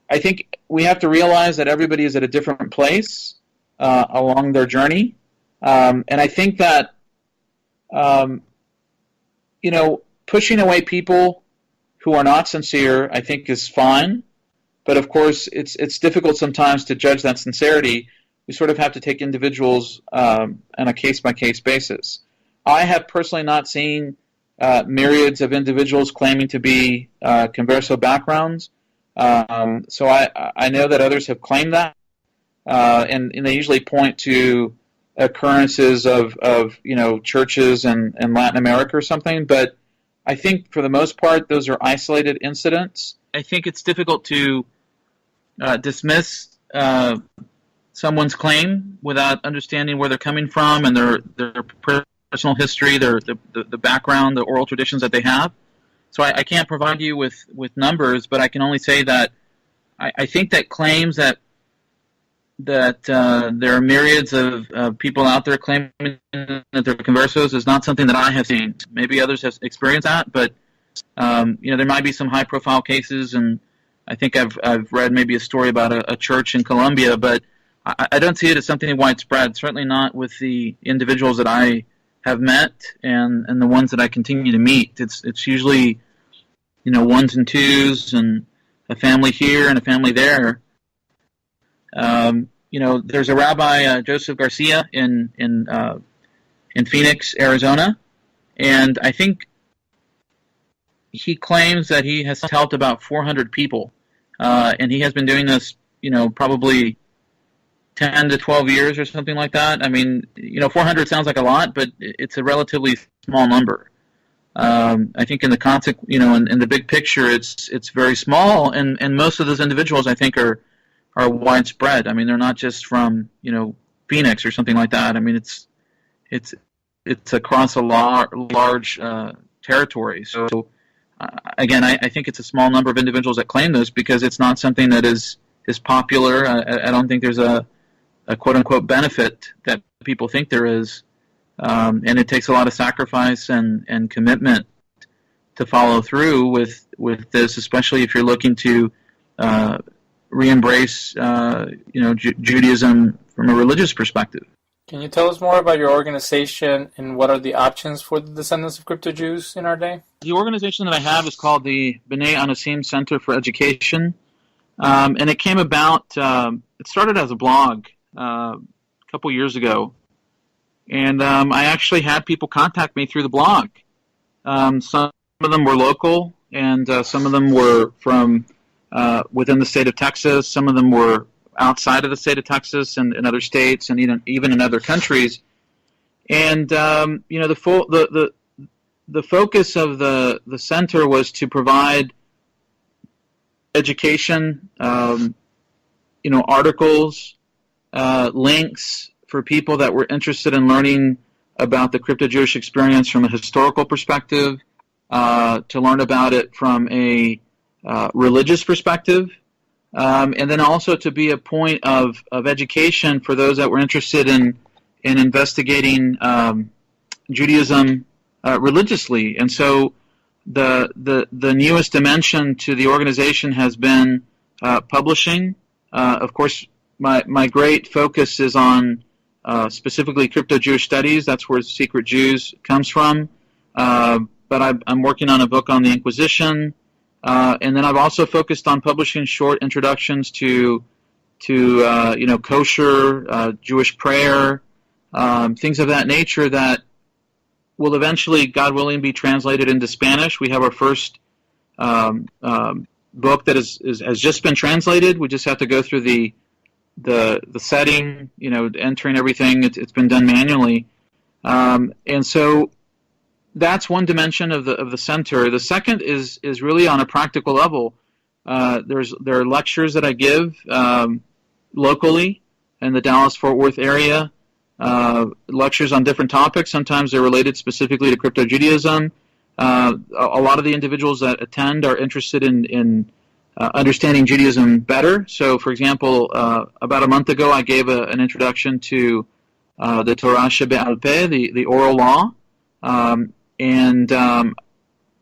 I think we have to realize that everybody is at a different place along their journey. And I think that, pushing away people who are not sincere, I think, is fine. But of course, it's difficult sometimes to judge that sincerity. We sort of have to take individuals on a case-by-case basis. I have personally not seen myriads of individuals claiming to be converso backgrounds. So I know that others have claimed that, and they usually point to occurrences of churches in Latin America or something. But I think for the most part, those are isolated incidents. I think it's difficult to dismiss someone's claim without understanding where they're coming from and their personal history, the background, the oral traditions that they have. So I can't provide you with numbers, but I can only say that I think that claims that that there are myriads of people out there claiming that they're conversos is not something that I have seen. Maybe others have experienced that, but there might be some high-profile cases, and I think I've read maybe a story about a church in Colombia, but I don't see it as something widespread. Certainly not with the individuals that I have met and the ones that I continue to meet. It's usually ones and twos and a family here and a family there. There's a Rabbi Joseph Garcia in Phoenix, Arizona, and I think he claims that he has helped about 400 people, and he has been doing this, probably 10 to 12 years or something like that. I mean, 400 sounds like a lot, but it's a relatively small number. I think in the in the big picture, it's very small, and most of those individuals, I think, are widespread. I mean, they're not just from Phoenix or something like that. I mean, it's across a large territory. So again, I think it's a small number of individuals that claim this because it's not something that is popular. I don't think there's a quote unquote benefit that people think there is, and it takes a lot of sacrifice and commitment to follow through with this, especially if you're looking to re-embrace Judaism from a religious perspective. Can you tell us more about your organization and what are the options for the descendants of crypto-Jews in our day? The organization that I have is called the B'nai Anasim Center for Education, and it came about, it started as a blog a couple years ago, and I actually had people contact me through the blog. Some of them were local, and some of them were from within the state of Texas. Some of them were outside of the state of Texas and in other states, and even in other countries. And the focus of the center was to provide education, articles, links for people that were interested in learning about the crypto-Jewish experience from a historical perspective, to learn about it from a religious perspective, and then also to be a point of education for those that were interested in investigating Judaism religiously. And so the newest dimension to the organization has been publishing. Of course, my great focus is on specifically crypto-Jewish studies. That's where Secret Jews comes from. But I'm working on a book on the Inquisition. And then I've also focused on publishing short introductions to kosher, Jewish prayer, things of that nature that will eventually, God willing, be translated into Spanish. We have our first book that has just been translated. We just have to go through the setting, entering everything. It's been done manually, and so that's one dimension of the center. The second is really on a practical level. There are lectures that I give locally in the Dallas-Fort Worth area. Lectures on different topics. Sometimes they're related specifically to crypto-Judaism. A lot of the individuals that attend are interested in understanding Judaism better. So, for example, about a month ago, I gave an introduction to the Torah Shebe'al Peh, the oral law. And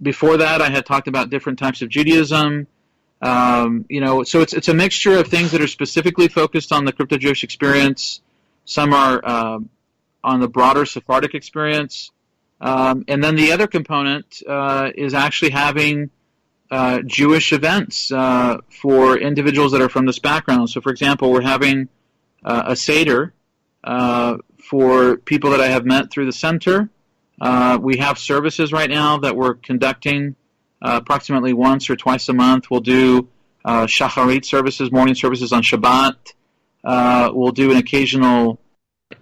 before that, I had talked about different types of Judaism. So it's a mixture of things that are specifically focused on the crypto-Jewish experience. Some are on the broader Sephardic experience. And then the other component is actually having Jewish events for individuals that are from this background. So, for example, we're having a Seder for people that I have met through the center. We have services right now that we're conducting approximately once or twice a month. We'll do shacharit services, morning services on Shabbat. We'll do an occasional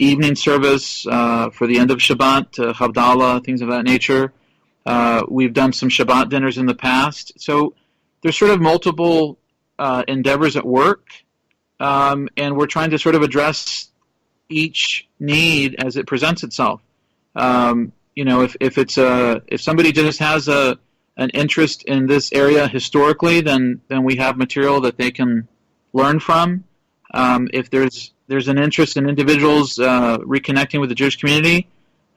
evening service for the end of Shabbat, Havdalah, things of that nature. We've done some Shabbat dinners in the past. So there's sort of multiple endeavors at work, and we're trying to sort of address each need as it presents itself. If somebody just has an interest in this area historically, then we have material that they can learn from. If there's an interest in individuals reconnecting with the Jewish community,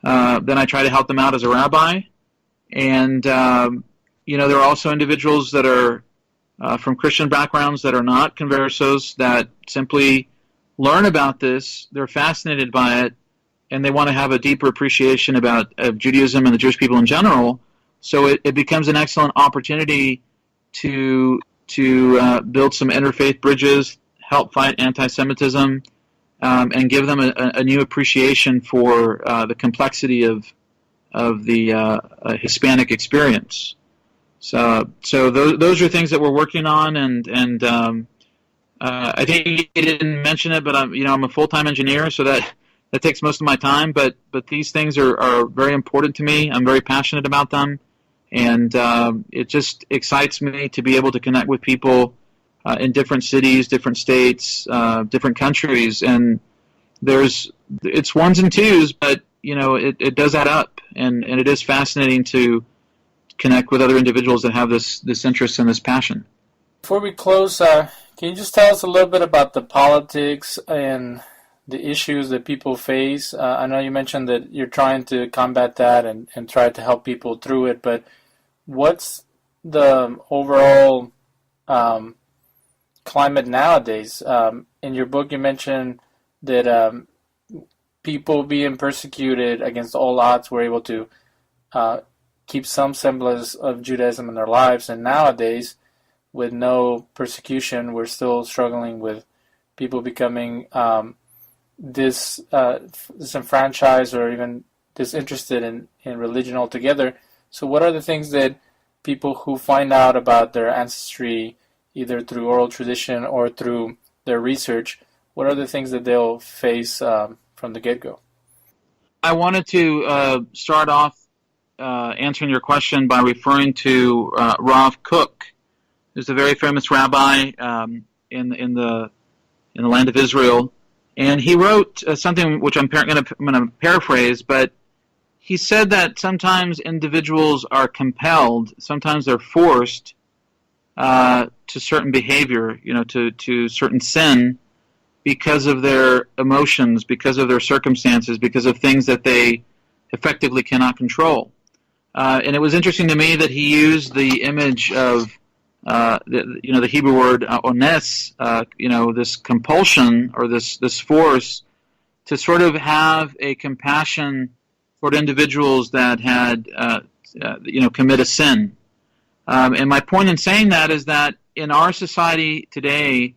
then I try to help them out as a rabbi. And there are also individuals that are from Christian backgrounds that are not conversos, that simply learn about this. They're fascinated by it, and they want to have a deeper appreciation of Judaism and the Jewish people in general. So it becomes an excellent opportunity to build some interfaith bridges, help fight anti-Semitism, and give them a new appreciation for the complexity of the Hispanic experience. So those are things that we're working on, and I think you didn't mention it, but I'm a full-time engineer, so that takes most of my time. But these things are very important to me. I'm very passionate about them, and it just excites me to be able to connect with people in different cities, different states, different countries, and it's ones and twos, but it does add up, and it is fascinating to connect with other individuals that have this interest and this passion. Before we close, can you just tell us a little bit about the politics and the issues that people face? I know you mentioned that you're trying to combat that and try to help people through it, but what's the overall climate nowadays? In your book, you mentioned that people being persecuted against all odds were able to keep some semblance of Judaism in their lives, and nowadays, with no persecution, we're still struggling with people becoming disenfranchised or even disinterested in religion altogether. So what are the things that people who find out about their ancestry, either through oral tradition or through their research, what are the things that they'll face from the get-go? I wanted to start off answering your question by referring to Rav Kook, who's a very famous rabbi in the land of Israel, and he wrote something which I'm going to paraphrase, but he said that sometimes individuals are compelled, sometimes they're forced to certain behavior, to certain sin, because of their emotions, because of their circumstances, because of things that they effectively cannot control. And it was interesting to me that he used the image of the Hebrew word ones, this compulsion or this force to sort of have a compassion toward individuals that had commit a sin. And my point in saying that is that in our society today,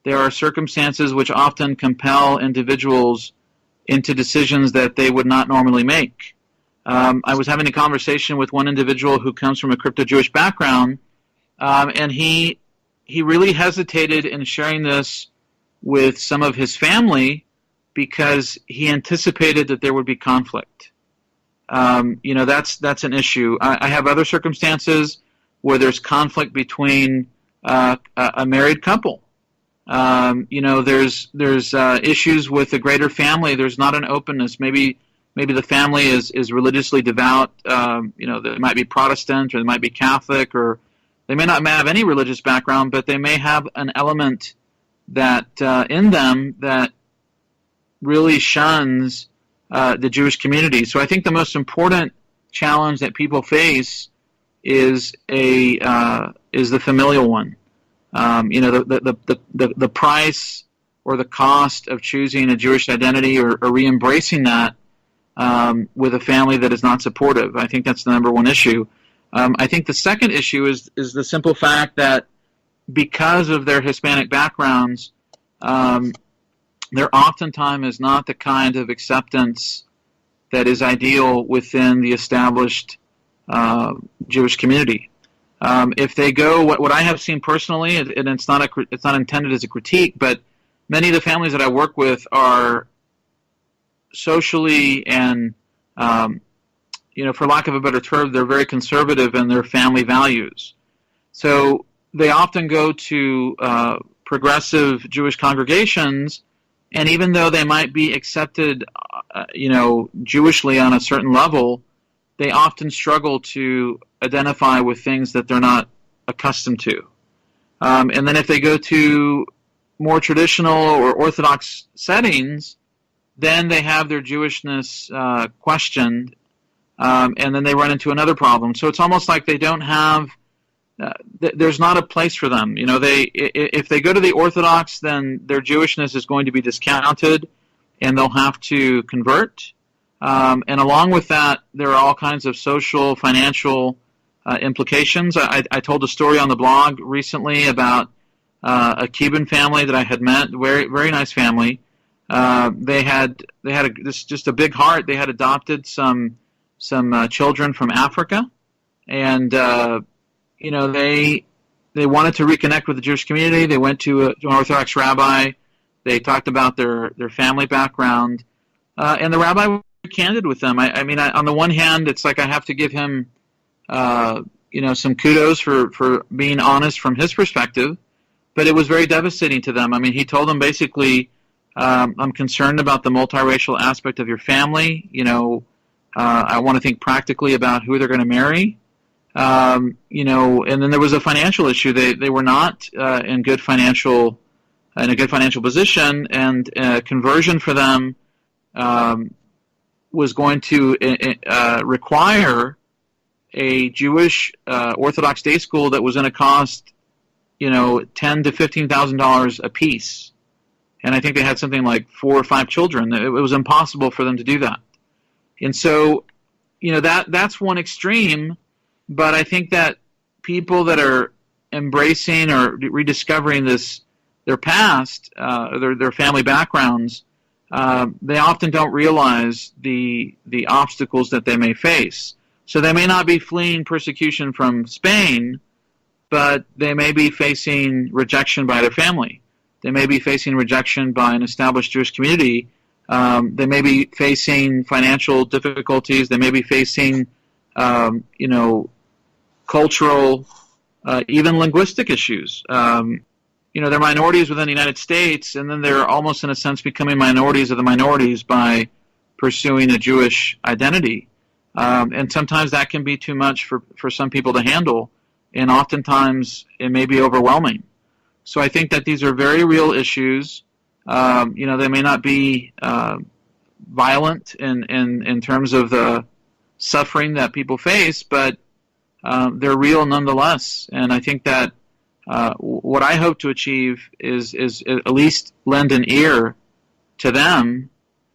there are circumstances which often compel individuals into decisions that they would not normally make. I was having a conversation with one individual who comes from a crypto-Jewish background, and he really hesitated in sharing this with some of his family because he anticipated that there would be conflict. That's an issue. I have other circumstances where there's conflict between a married couple. There's issues with the greater family. There's not an openness. Maybe the family is religiously devout. They might be Protestant, or they might be Catholic, or they may not have any religious background, but they may have an element that in them that really shuns the Jewish community. So I think the most important challenge that people face is the familial one. The price or the cost of choosing a Jewish identity or re-embracing that with a family that is not supportive. I think that's the number one issue. I think the second issue is the simple fact that because of their Hispanic backgrounds, there oftentimes is not the kind of acceptance that is ideal within the established Jewish community. If they go, what I have seen personally, and it's not intended as a critique, but many of the families that I work with are socially and, for lack of a better term, they're very conservative in their family values. So they often go to progressive Jewish congregations, and even though they might be accepted, Jewishly on a certain level, they often struggle to identify with things that they're not accustomed to. And then if they go to more traditional or Orthodox settings, then they have their Jewishness questioned, and then they run into another problem. So it's almost like they don't have, there's not a place for them. You know, if they go to the Orthodox, then their Jewishness is going to be discounted, and they'll have to convert. And along with that, there are all kinds of social, financial implications. I told a story on the blog recently about a Cuban family that I had met, very very nice family. They had just a big heart. They had adopted some children from Africa, and you know, they wanted to reconnect with the Jewish community. They went to an Orthodox rabbi. They talked about their family background, and the rabbi was candid with them. I mean, on the one hand, it's like I have to give him you know, some kudos for being honest from his perspective, but it was very devastating to them. I mean, he told them basically, I'm concerned about the multiracial aspect of your family. You know, I want to think practically about who they're going to marry. You know, and then there was a financial issue. They were not in a good financial position, and conversion for them was going to require a Jewish Orthodox day school that was going to cost, you know, $10,000 to $15,000 a piece, and I think they had something like 4 or 5 children. It was impossible for them to do that, and so, you know, that's one extreme. But I think that people that are embracing or rediscovering their past, their family backgrounds, they often don't realize the obstacles that they may face. So they may not be fleeing persecution from Spain, but they may be facing rejection by their family. They may be facing rejection by an established Jewish community. They may be facing financial difficulties. They may be facing, you know, cultural, even linguistic issues. You know, they're minorities within the United States, and then they're almost, in a sense, becoming minorities of the minorities by pursuing a Jewish identity. And sometimes that can be too much for some people to handle, and oftentimes it may be overwhelming. So I think that these are very real issues. You know, they may not be violent in terms of the suffering that people face, but they're real nonetheless. And I think that what I hope to achieve is at least lend an ear to them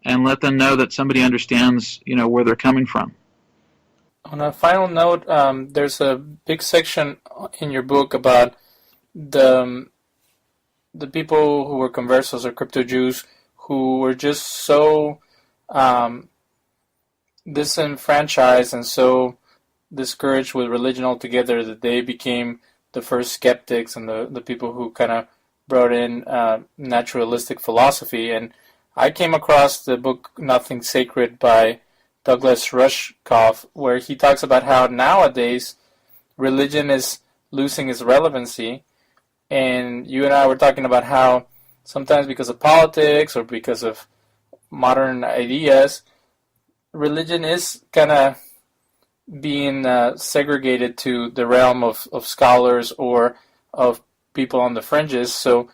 and let them know that somebody understands, you know, where they're coming from. On a final note, there's a big section in your book about the people who were conversos or crypto-Jews who were just so disenfranchised and so discouraged with religion altogether that they became the first skeptics and the people who kind of brought in naturalistic philosophy. And I came across the book Nothing Sacred by Douglas Rushkoff, where he talks about how nowadays religion is losing its relevancy. And you and I were talking about how sometimes because of politics or because of modern ideas, religion is kind of being segregated to the realm of scholars or of people on the fringes. So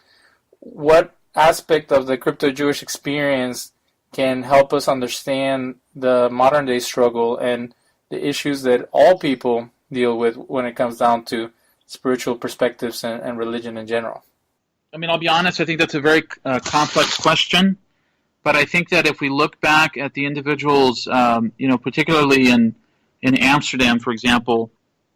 what aspect of the crypto-Jewish experience can help us understand the modern day struggle and the issues that all people deal with when it comes down to spiritual perspectives and religion in general? I mean, I'll be honest, I think that's a very complex question, but I think that if we look back at the individuals, you know, particularly in Amsterdam, for example,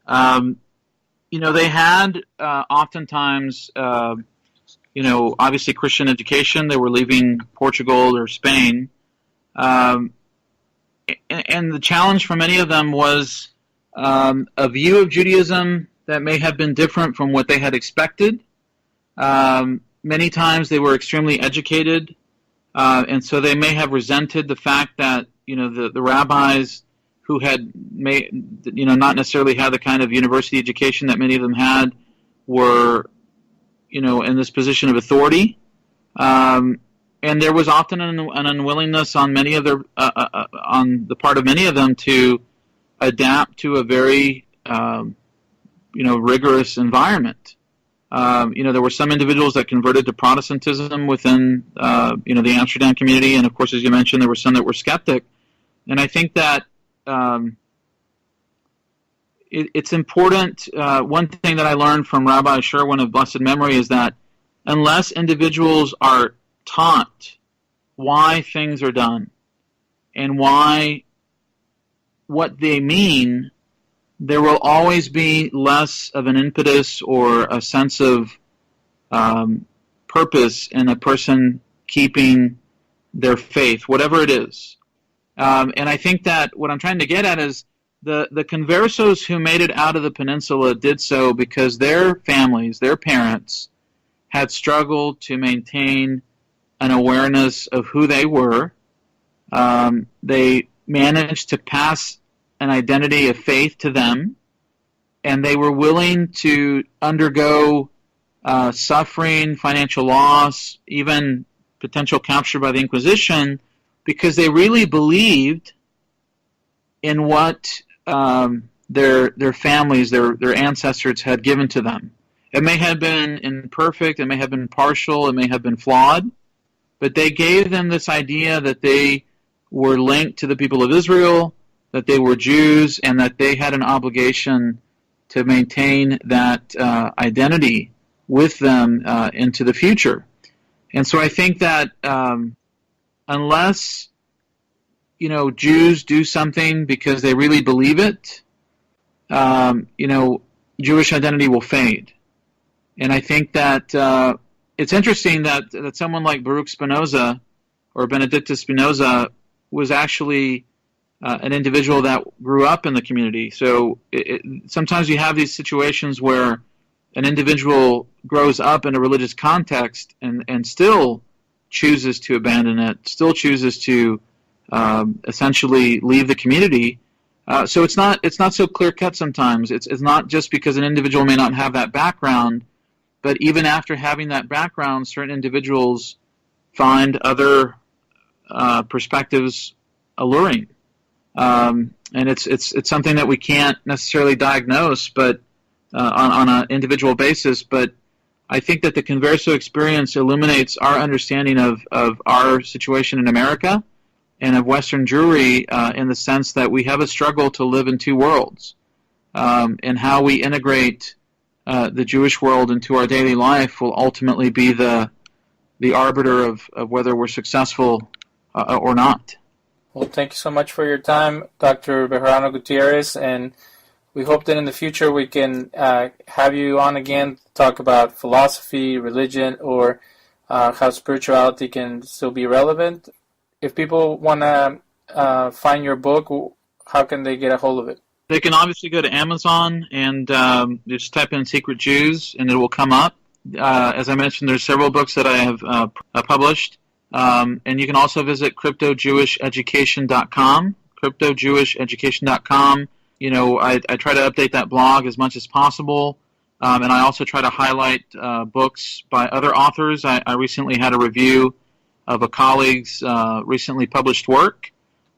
you know, they had oftentimes, you know, obviously Christian education. They were leaving Portugal or Spain. And the challenge for many of them was a view of Judaism that may have been different from what they had expected. Many times they were extremely educated, and so they may have resented the fact that, you know, the rabbis who had you know, not necessarily had the kind of university education that many of them had were, you know, in this position of authority. And there was often an unwillingness on many of their on the part of many of them to adapt to a very you know, rigorous environment. There were some individuals that converted to Protestantism within, the Amsterdam community, and of course, as you mentioned, there were some that were skeptic. And I think that it's important. One thing that I learned from Rabbi Sherwin of blessed memory is that unless individuals are taught why things are done and what they mean, there will always be less of an impetus or a sense of purpose in a person keeping their faith, whatever it is. And I think that what I'm trying to get at is the conversos who made it out of the peninsula did so because their families, their parents, had struggled to maintain an awareness of who they were. They managed to pass an identity of faith to them, and they were willing to undergo suffering, financial loss, even potential capture by the Inquisition, because they really believed in what their families, their ancestors had given to them. It may have been imperfect, it may have been partial, it may have been flawed, but they gave them this idea that they were linked to the people of Israel, that they were Jews, and that they had an obligation to maintain that identity with them into the future. And so I think that unless Jews do something because they really believe it, Jewish identity will fade. And I think that it's interesting that someone like Baruch Spinoza or Benedictus Spinoza was actually an individual that grew up in the community. So sometimes you have these situations where an individual grows up in a religious context and still chooses to abandon it, still chooses to essentially leave the community. So it's not so clear cut sometimes. It's not just because an individual may not have that background, but even after having that background, certain individuals find other perspectives alluring. And it's something that we can't necessarily diagnose, but on an individual basis. But I think that the Converso experience illuminates our understanding of our situation in America and of Western Jewry in the sense that we have a struggle to live in two worlds, and how we integrate the Jewish world into our daily life will ultimately be the arbiter of whether we're successful or not. Well, thank you so much for your time, Dr. Bejarano Gutierrez, and we hope that in the future we can have you on again to talk about philosophy, religion, or how spirituality can still be relevant. If people want to find your book, how can they get a hold of it? They can obviously go to Amazon and just type in Secret Jews, and it will come up. As I mentioned, there's several books that I have published. And you can also visit crypto-Jewisheducation.com, crypto-Jewisheducation.com. I try to update that blog as much as possible, and I also try to highlight books by other authors. I recently had a review of a colleague's recently published work,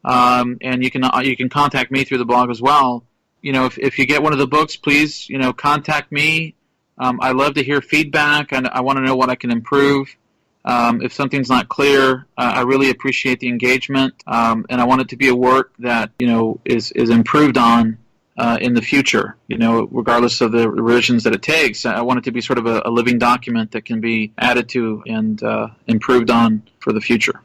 and you can contact me through the blog as well. If you get one of the books, please contact me. I love to hear feedback, and I want to know what I can improve. If something's not clear, I really appreciate the engagement, and I want it to be a work that is improved on in the future. Regardless of the revisions that it takes, I want it to be sort of a living document that can be added to and improved on for the future.